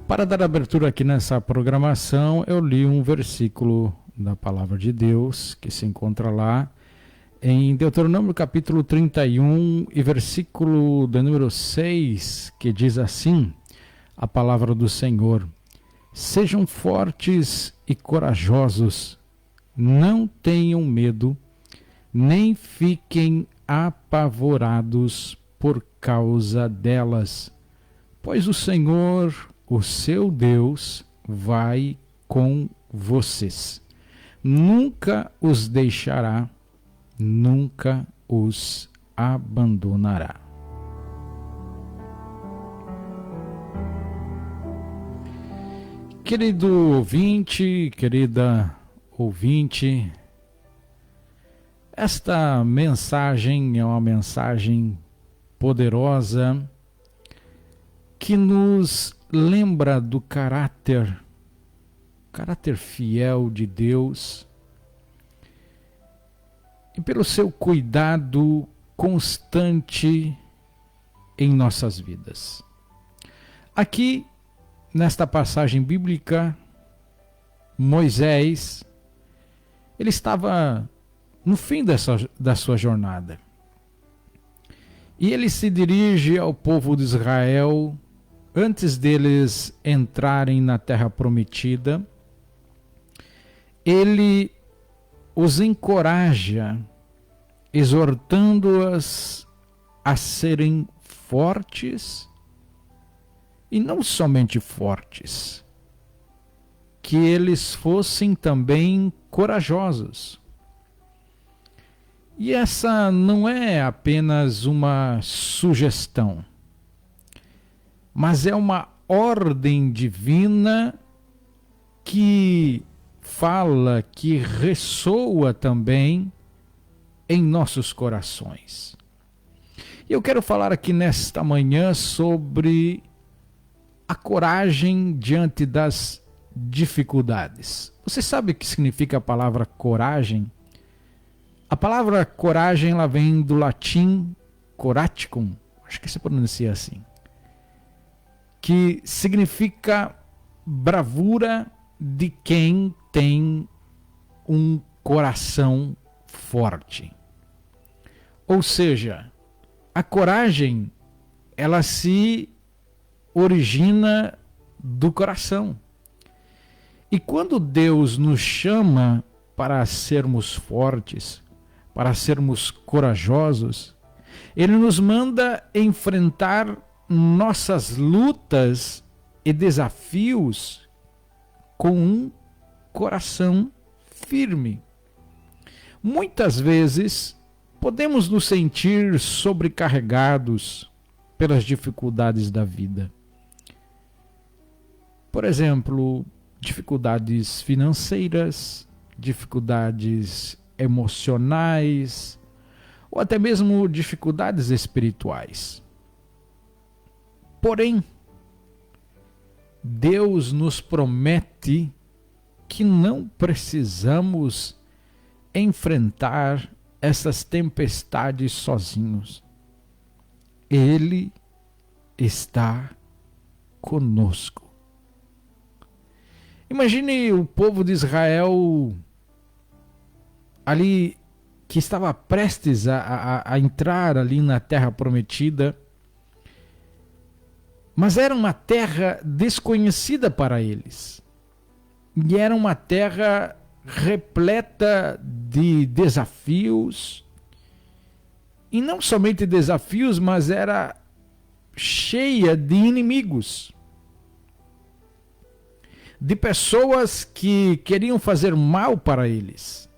Para dar abertura aqui nessa programação, eu li um versículo da Palavra de Deus que se encontra lá em Deuteronômio capítulo 31 e versículo de número 6, que diz assim, a palavra do Senhor: sejam fortes e corajosos, não tenham medo, nem fiquem apavorados por causa delas, pois o Senhor, o seu Deus, vai com vocês. Nunca os deixará, nunca os abandonará. Querido ouvinte, querida ouvinte, esta mensagem é uma mensagem poderosa que nos lembra do caráter fiel de Deus e pelo seu cuidado constante em nossas vidas. Aqui, nesta passagem bíblica, Moisés, ele estava no fim da sua jornada. E ele se dirige ao povo de Israel antes deles entrarem na terra prometida. Ele os encoraja, exortando-as a serem fortes, e não somente fortes, que eles fossem também corajosos. E essa não é apenas uma sugestão, mas é uma ordem divina que fala, que ressoa também em nossos corações. E eu quero falar aqui nesta manhã sobre a coragem diante das dificuldades. Você sabe o que significa a palavra coragem? A palavra coragem, ela vem do latim coraticum, acho que se pronuncia assim, que significa bravura de quem tem um coração forte. Ou seja, a coragem, ela se origina do coração. E quando Deus nos chama para sermos fortes, para sermos corajosos, Ele nos manda enfrentar nossas lutas e desafios com um coração firme. Muitas vezes podemos nos sentir sobrecarregados pelas dificuldades da vida. Por exemplo, dificuldades financeiras, dificuldades emocionais, ou até mesmo dificuldades espirituais. Porém, Deus nos promete que não precisamos enfrentar essas tempestades sozinhos. Ele está conosco. Imagine o povo de Israel ali, que estava prestes a entrar ali na terra prometida, mas era uma terra desconhecida para eles. E era uma terra repleta de desafios, e não somente desafios, mas era cheia de inimigos, de pessoas que queriam fazer mal para eles.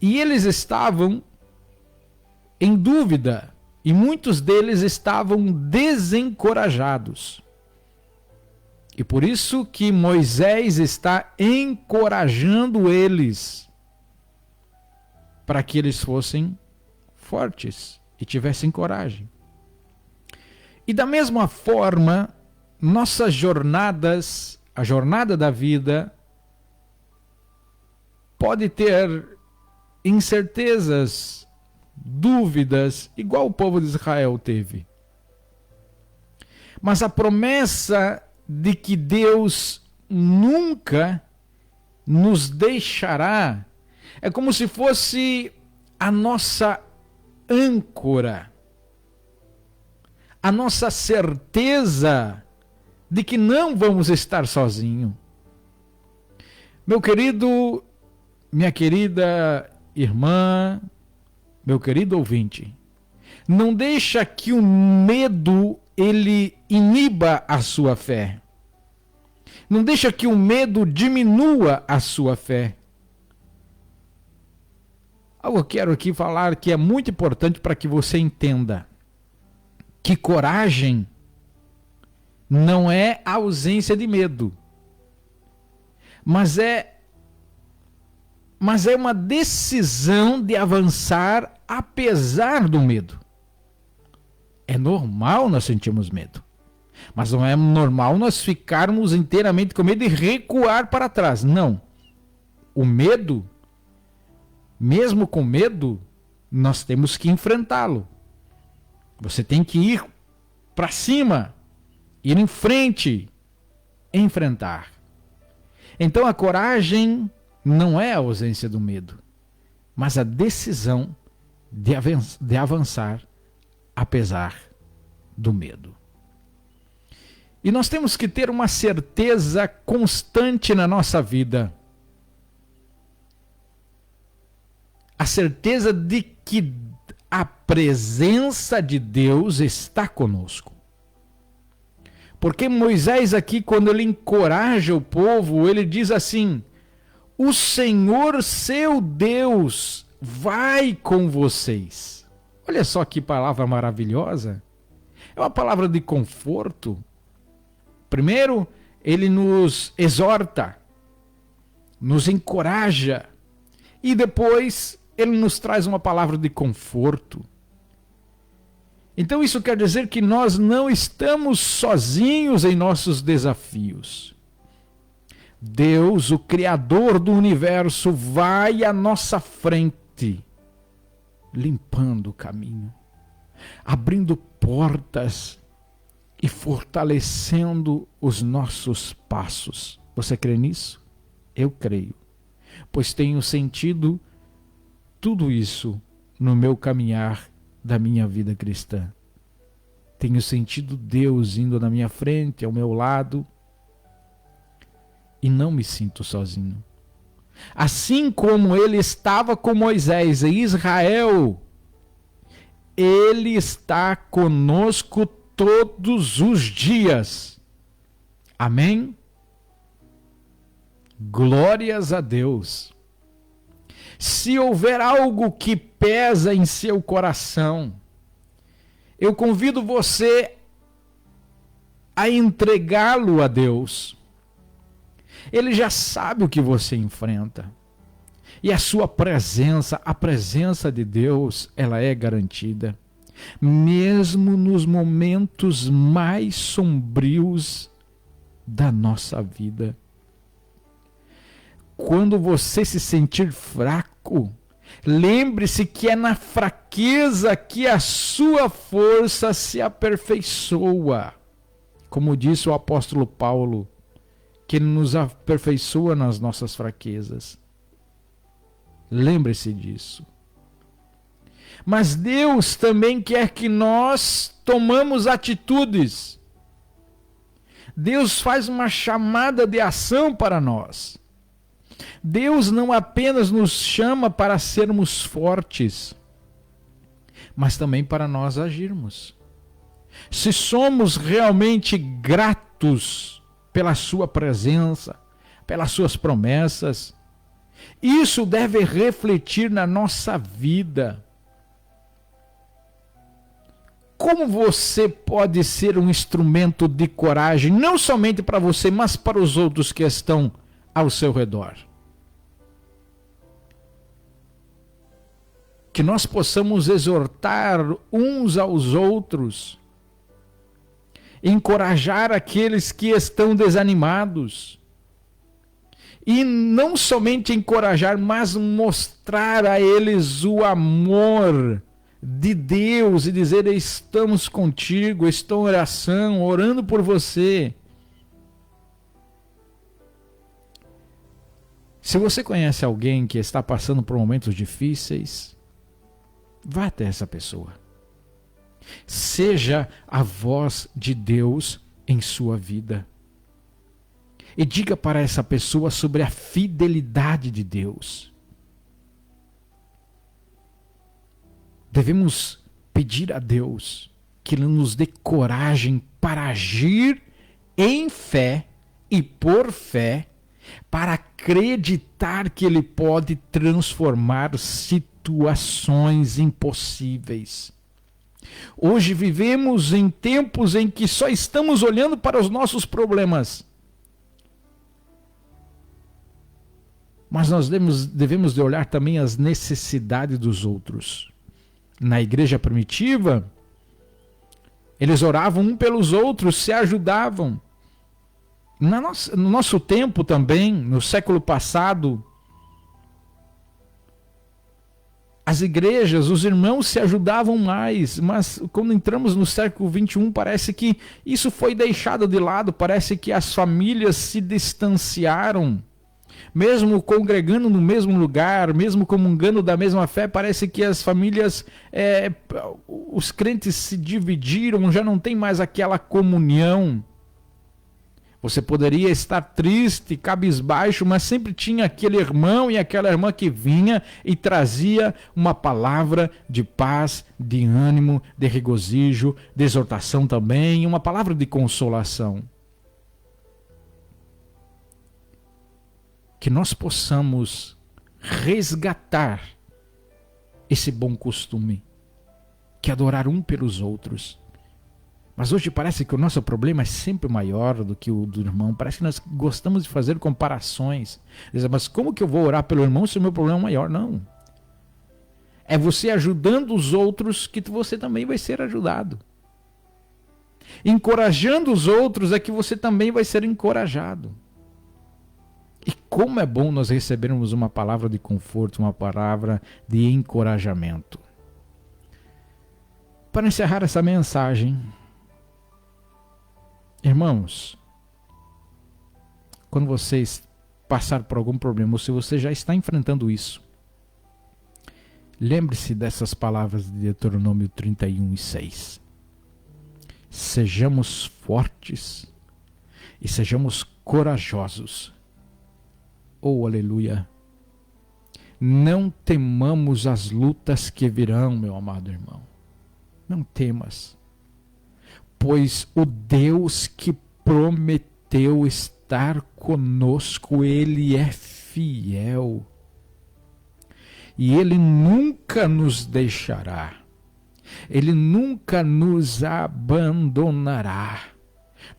E eles estavam em dúvida, e muitos deles estavam desencorajados. E por isso que Moisés está encorajando eles, para que eles fossem fortes e tivessem coragem. E da mesma forma, nossas jornadas, a jornada da vida, pode ter incertezas, dúvidas, igual o povo de Israel teve. Mas a promessa de que Deus nunca nos deixará é como se fosse a nossa âncora, a nossa certeza de que não vamos estar sozinhos. Meu querido, minha querida irmã, meu querido ouvinte, não deixa que o medo ele iniba a sua fé. Não deixa que o medo diminua a sua fé. Eu quero aqui falar que é muito importante para que você entenda que coragem não é a ausência de medo, mas é uma decisão de avançar apesar do medo. É normal nós sentirmos medo, mas não é normal nós ficarmos inteiramente com medo e recuar para trás. Não. O medo, mesmo com medo, nós temos que enfrentá-lo. Você tem que ir para cima, ir em frente, enfrentar. Então a coragem não é a ausência do medo, mas a decisão de avançar apesar do medo. E nós temos que ter uma certeza constante na nossa vida. A certeza de que a presença de Deus está conosco. Porque Moisés aqui, quando ele encoraja o povo, ele diz assim: o Senhor seu Deus vai com vocês. Olha só que palavra maravilhosa. É uma palavra de conforto. Primeiro, ele nos exorta, nos encoraja. E depois, ele nos traz uma palavra de conforto. Então isso quer dizer que nós não estamos sozinhos em nossos desafios. Deus, o Criador do universo, vai à nossa frente, limpando o caminho, abrindo portas e fortalecendo os nossos passos. Você crê nisso? Eu creio, pois tenho sentido tudo isso no meu caminhar da minha vida cristã. Tenho sentido Deus indo na minha frente, ao meu lado, e não me sinto sozinho. Assim como ele estava com Moisés em Israel, ele está conosco todos os dias. Amém? Glórias a Deus. Se houver algo que pesa em seu coração, eu convido você a entregá-lo a Deus. Ele já sabe o que você enfrenta. E a sua presença, a presença de Deus, ela é garantida. Mesmo nos momentos mais sombrios da nossa vida. Quando você se sentir fraco, lembre-se que é na fraqueza que a sua força se aperfeiçoa. Como disse o apóstolo Paulo, que ele nos aperfeiçoa nas nossas fraquezas. Lembre-se disso. Mas Deus também quer que nós tomamos atitudes. Deus faz uma chamada de ação para nós. Deus não apenas nos chama para sermos fortes, mas também para nós agirmos. Se somos realmente gratos pela sua presença, pelas suas promessas, isso deve refletir na nossa vida. Como você pode ser um instrumento de coragem, não somente para você, mas para os outros que estão ao seu redor? Que nós possamos exortar uns aos outros, encorajar aqueles que estão desanimados, e não somente encorajar, mas mostrar a eles o amor de Deus e dizer: estamos contigo, estou em oração, orando por você. Se você conhece alguém que está passando por momentos difíceis, vá até essa pessoa. Seja a voz de Deus em sua vida. E diga para essa pessoa sobre a fidelidade de Deus. Devemos pedir a Deus que Ele nos dê coragem para agir em fé e por fé, para acreditar que Ele pode transformar situações impossíveis. Hoje vivemos em tempos em que só estamos olhando para os nossos problemas. Mas nós devemos de olhar também as necessidades dos outros. Na igreja primitiva, eles oravam um pelos outros, se ajudavam. No nosso tempo também, no século passado, as igrejas, os irmãos se ajudavam mais, mas quando entramos no século XXI, parece que isso foi deixado de lado, parece que as famílias se distanciaram. Mesmo congregando no mesmo lugar, mesmo comungando da mesma fé, parece que as famílias, os crentes se dividiram, já não tem mais aquela comunhão. Você poderia estar triste, cabisbaixo, mas sempre tinha aquele irmão e aquela irmã que vinha e trazia uma palavra de paz, de ânimo, de regozijo, de exortação também, uma palavra de consolação. Que nós possamos resgatar esse bom costume, que é adorar um pelos outros. Mas hoje parece que o nosso problema é sempre maior do que o do irmão. Parece que nós gostamos de fazer comparações. Dizer, mas como que eu vou orar pelo irmão se o meu problema é maior? Não. É você ajudando os outros que você também vai ser ajudado. Encorajando os outros é que você também vai ser encorajado. E como é bom nós recebermos uma palavra de conforto, uma palavra de encorajamento. Para encerrar essa mensagem, irmãos, quando vocês passarem por algum problema, ou se você já está enfrentando isso, lembre-se dessas palavras de Deuteronômio 31:6. Sejamos fortes e sejamos corajosos. Oh, aleluia! Não temamos as lutas que virão, meu amado irmão. Não temas. Pois o Deus que prometeu estar conosco, Ele é fiel. E Ele nunca nos deixará. Ele nunca nos abandonará.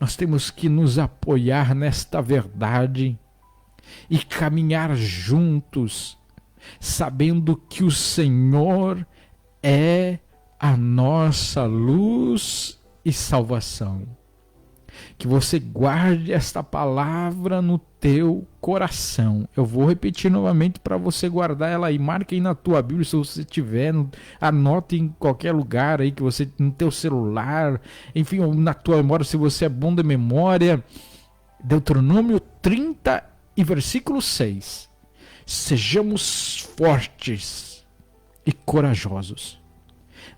Nós temos que nos apoiar nesta verdade e caminhar juntos, sabendo que o Senhor é a nossa luz e salvação. Que você guarde esta palavra no teu coração. Eu vou repetir novamente para você guardar ela aí. Marque aí na tua Bíblia, se você tiver, anote em qualquer lugar aí que você, no teu celular, enfim, ou na tua memória, se você é bom de memória. Deuteronômio 30 e versículo 6. Sejamos fortes e corajosos.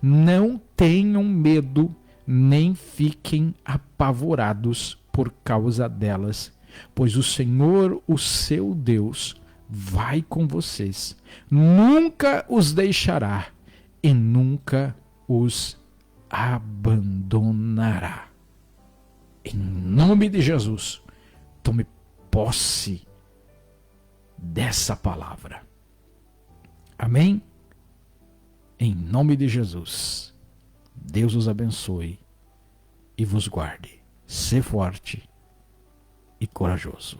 Não tenham medo, nem fiquem apavorados por causa delas, pois o Senhor, o seu Deus, vai com vocês. Nunca os deixará e nunca os abandonará. Em nome de Jesus, tome posse dessa palavra. Amém? Em nome de Jesus, Deus os abençoe e vos guarde. Sê forte e corajoso.